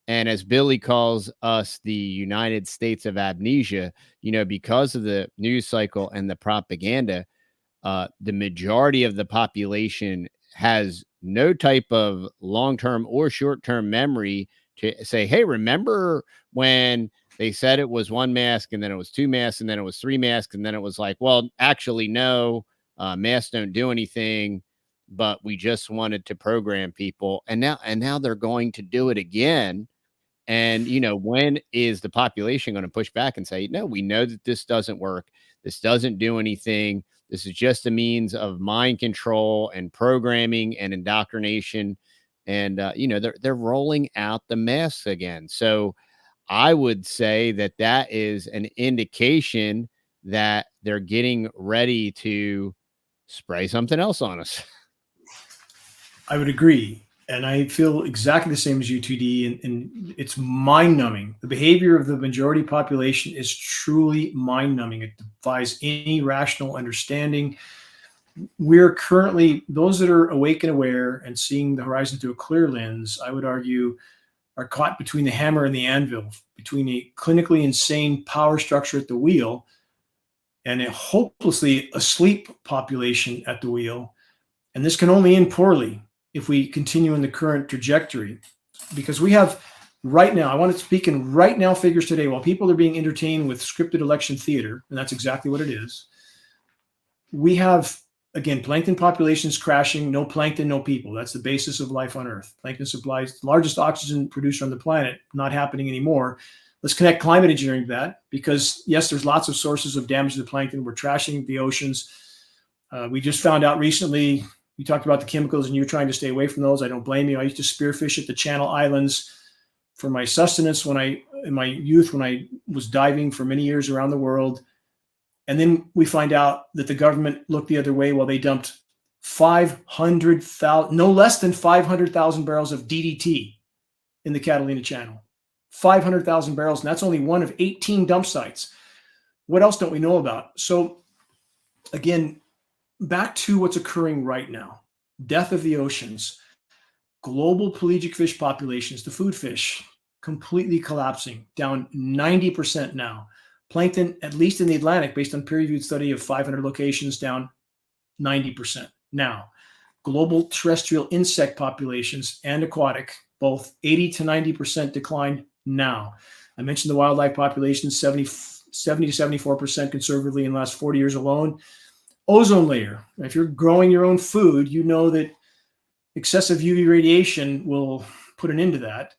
And as Billy calls us, the United States of amnesia, because of the news cycle and the propaganda, the majority of the population has no type of long-term or short-term memory to say, hey, remember when they said it was one mask and then it was two masks and then it was three masks and then it was like, well, actually, no, masks don't do anything, but we just wanted to program people. And now they're going to do it again. And, when is the population going to push back and say, no, we know that this doesn't work. This doesn't do anything. This is just a means of mind control and programming and indoctrination. And, they're rolling out the masks again. So I would say that that is an indication that they're getting ready to spray something else on us. I would agree. And I feel exactly the same as you, TD, and it's mind-numbing. The behavior of the majority population is truly mind-numbing. It defies any rational understanding. We're currently, those that are awake and aware and seeing the horizon through a clear lens, I would argue, are caught between the hammer and the anvil, between a clinically insane power structure at the wheel and a hopelessly asleep population at the wheel. And this can only end poorly if we continue in the current trajectory, because we have right now, I want to speak in right now figures today, while people are being entertained with scripted election theater, and that's exactly what it is. We have, again, plankton populations crashing, no plankton, no people. That's the basis of life on Earth. Plankton supplies the largest oxygen producer on the planet, not happening anymore. Let's connect climate engineering to that, because yes, there's lots of sources of damage to the plankton. We're trashing the oceans. We just found out recently, you talked about the chemicals and you're trying to stay away from those. I don't blame you. I used to spearfish at the Channel Islands for my sustenance in my youth, when I was diving for many years around the world. And then we find out that the government looked the other way while they dumped 500,000, no less than 500,000 barrels of DDT in the Catalina Channel. 500,000 barrels, and that's only one of 18 dump sites. What else don't we know about? So again, back to what's occurring right now. Death of the oceans, global pelagic fish populations, the food fish, completely collapsing, down 90% now. Plankton, at least in the Atlantic, based on peer-reviewed study of 500 locations, down 90% now. Global terrestrial insect populations and aquatic, both 80 to 90% decline now. I mentioned the wildlife population, 70 to 74% conservatively in the last 40 years alone. Ozone layer. If you're growing your own food, you know that excessive UV radiation will put an end to that.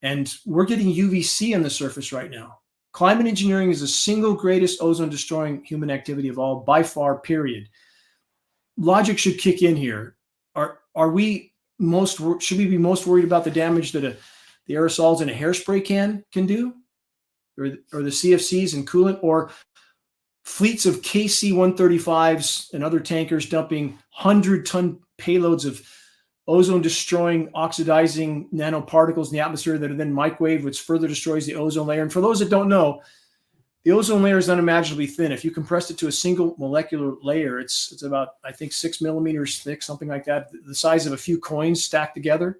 And we're getting UVC on the surface right now. Climate engineering is the single greatest ozone destroying human activity of all, by far, period. Logic should kick in here. Should we be most worried about the damage that the aerosols in a hairspray can do, or the CFCs and coolant, or fleets of KC-135s and other tankers dumping 100-ton payloads of ozone-destroying, oxidizing nanoparticles in the atmosphere that are then microwaved, which further destroys the ozone layer. And for those that don't know, the ozone layer is unimaginably thin. If you compress it to a single molecular layer, it's about, I think, 6 millimeters thick, something like that, the size of a few coins stacked together.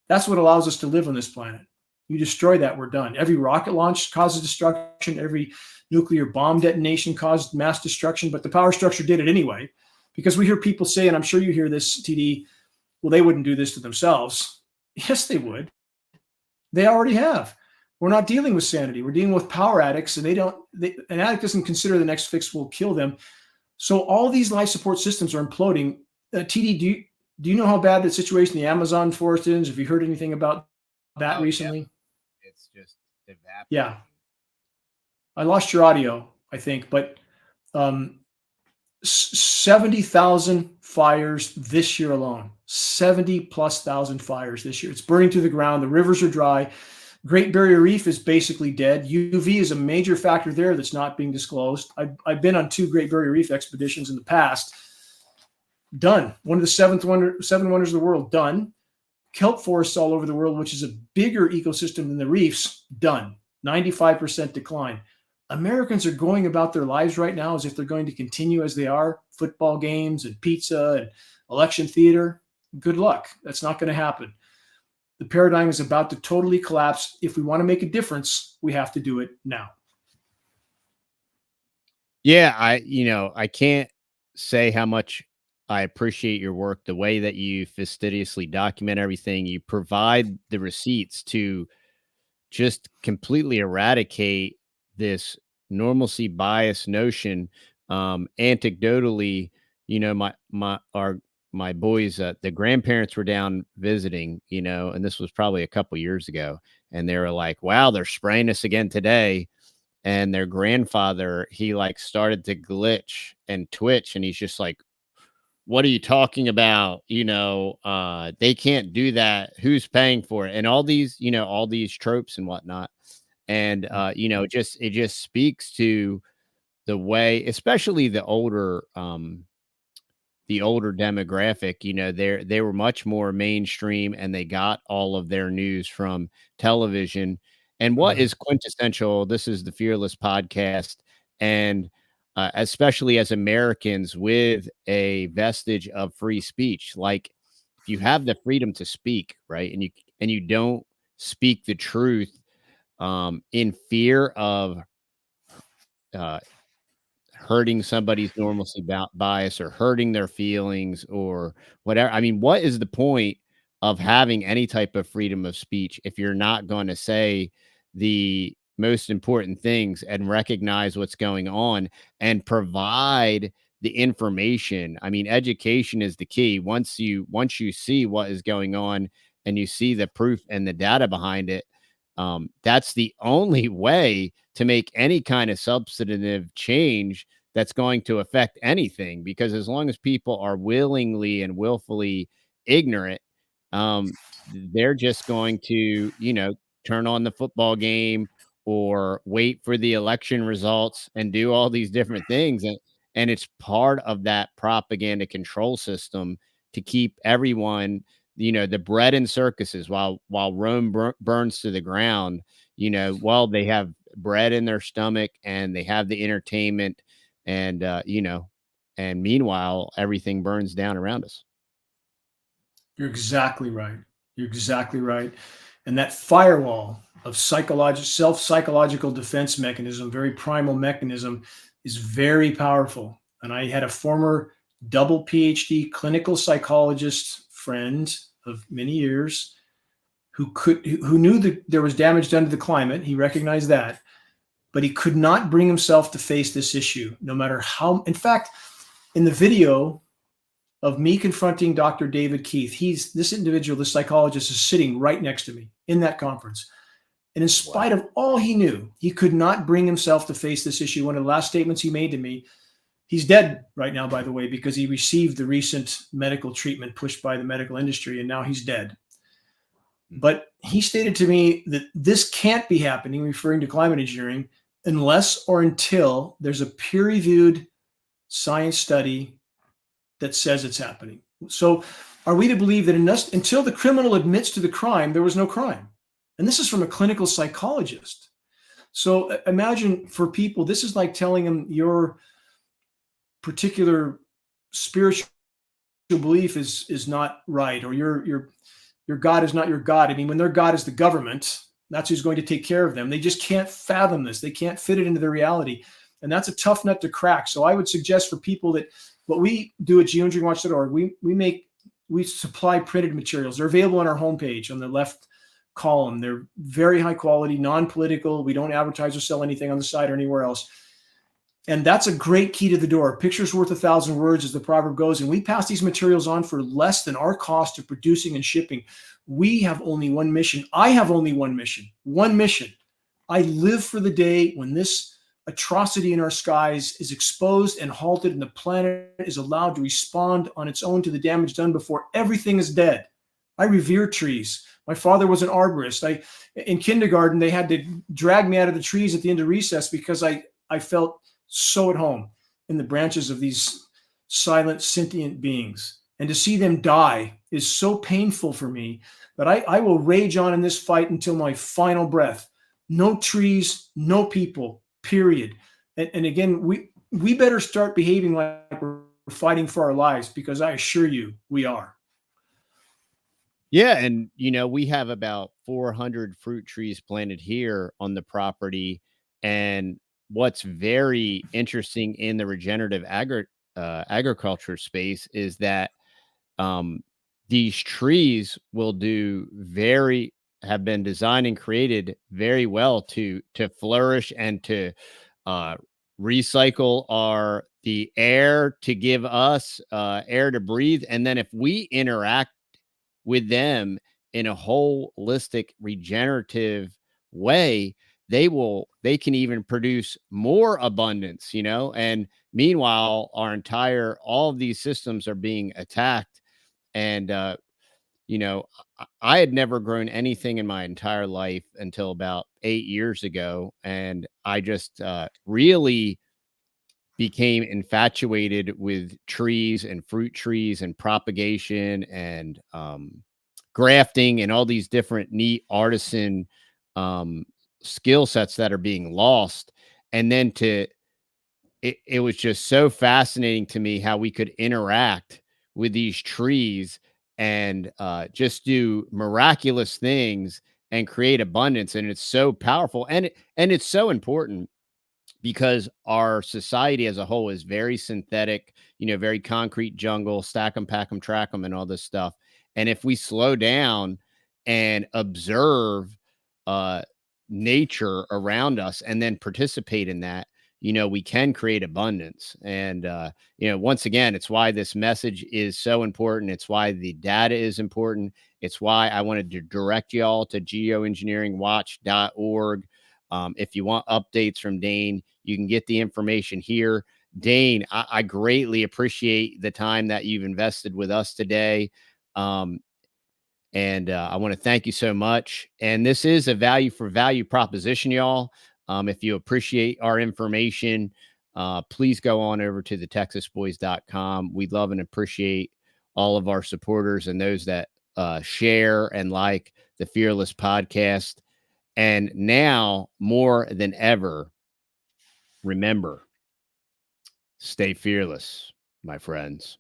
That's what allows us to live on this planet. You destroy that, we're done. Every rocket launch causes destruction. Every nuclear bomb detonation caused mass destruction, but the power structure did it anyway. Because we hear people say, and I'm sure you hear this, TD, well, they wouldn't do this to themselves. Yes, they would. They already have. We're not dealing with sanity. We're dealing with power addicts, and an addict doesn't consider the next fix will kill them. So all these life support systems are imploding. TD, do you know how bad the situation in the Amazon forest is? Have you heard anything about that recently? Yeah. It's just evaporating. Yeah. I lost your audio, I think, but 70,000 fires this year alone. 70,000+ fires this year. It's burning to the ground. The rivers are dry. Great Barrier Reef is basically dead. UV is a major factor there that's not being disclosed. I've been on 2 Great Barrier Reef expeditions in the past. Done. One of the seven wonders of the world, done. Kelp forests all over the world, which is a bigger ecosystem than the reefs, done. 95% decline. Americans are going about their lives right now as if they're going to continue as they are. Football games and pizza and election theater, good luck. That's not going to happen. The paradigm is about to totally collapse. If we want to make a difference, we have to do it now. Yeah, I can't say how much I appreciate your work, the way that you fastidiously document everything. You provide the receipts to just completely eradicate this normalcy bias notion. Anecdotally, my boys, the grandparents were down visiting, and this was probably a couple years ago, and they were like, "Wow, they're spraying us again today." And their grandfather, he like started to glitch and twitch, and he's just like, "What are you talking about? They can't do that. Who's paying for it?" And all these tropes and whatnot. And it just speaks to the way, especially the older demographic, they were much more mainstream, and they got all of their news from television. And what Mhm. is quintessential, this is the Fearless podcast, and especially as Americans with a vestige of free speech, like if you have the freedom to speak, right, and you don't speak the truth in fear of uh, hurting somebody's normalcy bias or hurting their feelings or whatever. I mean, what is the point of having any type of freedom of speech if you're not going to say the most important things and recognize what's going on and provide the information? I mean, education is the key. Once you see what is going on and you see the proof and the data behind it, that's the only way to make any kind of substantive change that's going to affect anything. Because as long as people are willingly and willfully ignorant, they're just going to, turn on the football game or wait for the election results and do all these different things. And it's part of that propaganda control system to keep everyone, the bread and circuses while Rome burns to the ground, while they have bread in their stomach and they have the entertainment and and meanwhile everything burns down around us. You're exactly right. You're exactly right. And that firewall of self-psychological defense mechanism, very primal mechanism, is very powerful. And I had a former double PhD clinical psychologist friend of many years who knew that there was damage done to the climate. He recognized that, but he could not bring himself to face this issue, no matter how. In fact, in the video of me confronting Dr. David Keith, this individual, this psychologist, is sitting right next to me in that conference. And in spite Wow. of all he knew, he could not bring himself to face this issue. One of the last statements he made to me, he's dead right now, by the way, because he received the recent medical treatment pushed by the medical industry, and now he's dead. But he stated to me that this can't be happening, referring to climate engineering, unless or until there's a peer-reviewed science study that says it's happening. So are we to believe that until the criminal admits to the crime, there was no crime? And this is from a clinical psychologist. So imagine for people, this is like telling them your particular spiritual belief is not right, or your God is not your God. I mean, when their God is the government, that's who's going to take care of them. They just can't fathom this. They can't fit it into their reality. And that's a tough nut to crack. So I would suggest for people that what we do at geoengineeringwatch.org, we supply printed materials. They're available on our homepage on the left column. They're very high quality, non-political. We don't advertise or sell anything on the site or anywhere else. And that's a great key to the door. Picture's worth 1,000 words, as the proverb goes. And we pass these materials on for less than our cost of producing and shipping. We have only one mission. I have only one mission. One mission. I live for the day when this atrocity in our skies is exposed and halted, and the planet is allowed to respond on its own to the damage done before everything is dead. I revere trees. My father was an arborist. In kindergarten, they had to drag me out of the trees at the end of recess because I felt so at home in the branches of these silent, sentient beings. And to see them die is so painful for me that I will rage on in this fight until my final breath. No trees, no people, period. And again, we better start behaving like we're fighting for our lives, because I assure you we are. Yeah, and we have about 400 fruit trees planted here on the property. And what's very interesting in the regenerative agriculture space is that um, these trees will do very have been designed and created very well to flourish and to uh, recycle the air, to give us air to breathe. And then if we interact with them in a holistic regenerative way, they can even produce more abundance, and meanwhile all of these systems are being attacked. And I had never grown anything in my entire life until about 8 years ago, and I just really became infatuated with trees and fruit trees and propagation and grafting and all these different neat artisan um, skill sets that are being lost. And then it was just so fascinating to me how we could interact with these trees and just do miraculous things and create abundance. And it's so powerful, and it's so important because our society as a whole is very synthetic, very concrete jungle, stack them, pack them, track them, and all this stuff. And if we slow down and observe uh, nature around us and then participate in that, we can create abundance. And, once again, it's why this message is so important. It's why the data is important. It's why I wanted to direct you all to geoengineeringwatch.org. If you want updates from Dane, you can get the information here. Dane, I greatly appreciate the time that you've invested with us today. Um, and I want to thank you so much. And this is a value for value proposition, y'all. If you appreciate our information, please go on over to thetexasboys.com. We love and appreciate all of our supporters and those that share and like the Fearless podcast. And now more than ever, remember, stay fearless, my friends.